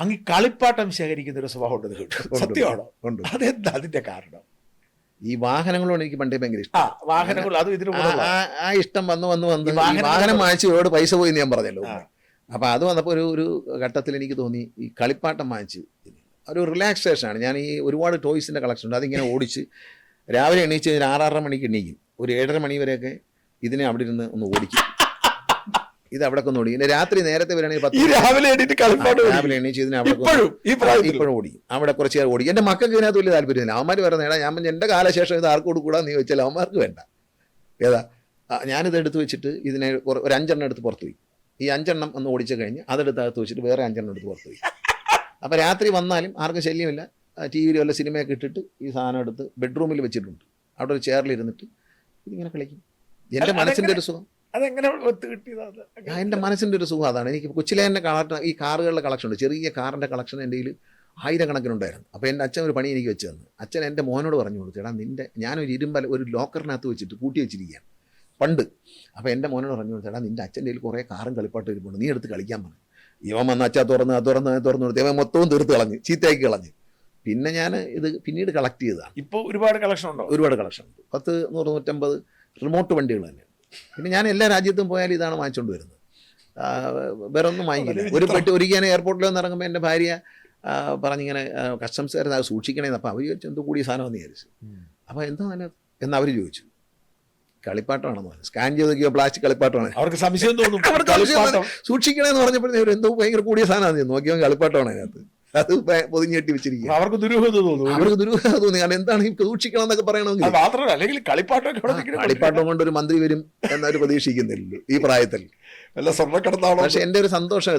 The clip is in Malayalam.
അങ്ങ് കളിപ്പാട്ടം ശേഖരിക്കുന്ന ഒരു സ്വഭാവം ഉണ്ടെന്ന് കേട്ടു. സത്യമാണോ? ഉണ്ട്. അതെന്താ അതിന്റെ കാരണം? ഈ വാഹനങ്ങളോട് എനിക്ക് പണ്ടേ ഭയങ്കര ആ ഇഷ്ടം. വാഹനങ്ങൾ അതും ഇതിനു ആ ഇഷ്ടം വന്ന് ഈ വാഹനങ്ങൾ വാഹനം വാങ്ങിച്ചോട് പൈസ പോയി ഞാൻ പറഞ്ഞല്ലോ. ആ. അപ്പൊ അത് വന്നപ്പോൾ ഒരു ഘട്ടത്തിൽ എനിക്ക് തോന്നി ഈ കളിപ്പാട്ടം വാങ്ങിച്ച് ഒരു റിലാക്സേഷനാണ്. ഞാൻ ഈ ഒരുപാട് ടോയ്സിന്റെ കളക്ഷൻ ഉണ്ട്. അതിങ്ങനെ ഓടിച്ച് രാവിലെ എണീച്ച് 6-6:30 മണിക്ക് എണീക്കും. ഒരു 7:30 മണി വരെയൊക്കെ ഇതിനെ അവിടെ ഇരുന്ന് ഒന്ന് ഓടിക്കും. ഇത് അവിടെ ഒന്ന് ഓടിക്കും. രാത്രി നേരത്തെ വരികയാണെങ്കിൽ ഈ രാവിലെ എണീറ്റ് കളിപ്പാട്ടം രാവിലെ എണീച്ച് ഇതിനെ അവിടെ ഇപ്പോഴും ഓടിക്കും. അവിടെ കുറച്ച് നേരം ഓടിക്കും. എൻ്റെ മക്കൾക്ക് ഇതിനകത്ത് വലിയ താല്പര്യമില്ല. അവന്മാർ പറഞ്ഞ ഞാൻ എൻ്റെ കാലശേഷം ഇത് ആർക്ക് കൊടുക്കൂടാന്ന് ചോദിച്ചാൽ അവന്മാർക്ക് വേണ്ട. ഏതാ ഞാനിത് എടുത്ത് വെച്ചിട്ട് ഇതിനെ ഒരു 5 എണ്ണം എടുത്ത് പുറത്ത് പോയി. ഈ 5 എണ്ണം ഒന്ന് ഓടിച്ചു കഴിഞ്ഞ് അതെടുത്ത് അകത്ത് വെച്ചിട്ട് വേറെ 5 എണ്ണം എടുത്ത് പുറത്ത് പോയി. അപ്പോൾ രാത്രി വന്നാലും ആർക്കും ശല്യമില്ല. ടി വിയിൽ വല്ല സിനിമയൊക്കെ ഇട്ടിട്ട് ഈ സാധനം എടുത്ത് ബെഡ്റൂമിൽ വെച്ചിട്ടുണ്ട്. അവിടെ ഒരു ചെയറിലിരുന്നിട്ട് ഇതിങ്ങനെ കളിക്കും. എൻ്റെ മനസ്സിൻ്റെ ഒരു സുഖം. അതെങ്ങനെ കിട്ടിയതാണ്? എൻ്റെ മനസ്സിൻ്റെ ഒരു സുഖം അതാണ്. എനിക്ക് കൊച്ചിലെ തന്നെ ഈ കാറുകളുടെ കളക്ഷൻ ഉണ്ട്. ചെറിയ കാറിൻ്റെ കളക്ഷൻ എൻ്റെ കയ്യിൽ 1000-കണക്കിനുണ്ടായിരുന്നു. അപ്പോൾ എൻ്റെ അച്ഛൻ ഒരു പണി എനിക്ക് വെച്ച് തന്നു. അച്ഛൻ എൻ്റെ മോനോട് പറഞ്ഞു കൊടുത്തു, എടാ ഞാനൊരു ഒരു ലോക്കറിനകത്ത് വെച്ചിട്ട് കൂട്ടി വെച്ചിരിക്കുകയാണ് പണ്ട്. അപ്പോൾ എൻ്റെ മോനോട് പറഞ്ഞു കൊടുത്തു, എടാ നിൻ്റെ അച്ഛൻ്റെ കയ്യിൽ കുറേ കാറും കളിപ്പാട്ടും ഇരിപ്പുണ്ട്, നീ എടുത്ത് കളിക്കാൻ പറഞ്ഞു. ഇവൻ വന്ന് അച്ഛാ തുറന്ന് കൊടുത്ത് ഇവൻ മൊത്തവും തീർത്ത് കളഞ്ഞ് ചീത്തയാക്കി കളഞ്ഞ്. പിന്നെ ഞാൻ ഇത് പിന്നീട് കളക്ട് ചെയ്തതാണ്. ഇപ്പോൾ ഒരുപാട് കളക്ഷൻ ഉണ്ടോ? ഒരുപാട് കളക്ഷൻ ഉണ്ട്. 100-150 റിമോട്ട് വണ്ടികൾ തന്നെ. പിന്നെ ഞാൻ എല്ലാ രാജ്യത്തും പോയാലും ഇതാണ് വാങ്ങിച്ചുകൊണ്ട് വരുന്നത്. വേറെ ഒന്നും വാങ്ങിക്കില്ല. ഒരു പെട്ടി ഒരിക്കലും എയർപോർട്ടിൽ വന്ന് ഇറങ്ങുമ്പോൾ എൻ്റെ ഭാര്യ പറഞ്ഞിങ്ങനെ കസ്റ്റംസുകാരൻ അത് സൂക്ഷിക്കണേന്ന്. അപ്പോൾ അവർ ചോദിച്ചു എന്തോ കൂടിയ സാധനമെന്ന് വിചാരിച്ചു. അപ്പോൾ എന്താ നല്ലത് എന്ന് അവർ ചോദിച്ചു. കളിപ്പാട്ടമാണെന്ന് പറഞ്ഞു. സ്കാൻ ചെയ്ത് നോക്കിയോ പ്ലാസ്റ്റിക് കളിപ്പാട്ടമാണ്. അവർക്ക് സംശയം തോന്നും. സൂക്ഷിക്കണേന്ന് പറഞ്ഞപ്പോഴേ എന്തോ ഭയങ്കര കൂടിയ സാധനമാണ് നോക്കിയോ കളിപ്പാട്ടമാണ് അതിനകത്ത്. അത് പൊതിഞ്ഞെട്ടി വെച്ചിരിക്കും. അവർക്ക് ദുരൂഹത തോന്നും. അവർക്ക് ദുരൂഹത തോന്നി. കാരണം എന്താണ് ഈ സൂക്ഷിക്കണം എന്നൊക്കെ പറയണമെങ്കിൽ മാത്രമല്ല അല്ലെങ്കിൽ കളിപ്പാട്ടം കൊണ്ട് ഒരു മന്ത്രി വരും എന്നവർ പ്രതീക്ഷിക്കുന്നില്ലല്ലോ ഈ പ്രായത്തിൽ. വല്ല സ്വർണ്ണക്കടത്താണോ? പക്ഷെ എൻ്റെ ഒരു സന്തോഷം ഇതാണ്.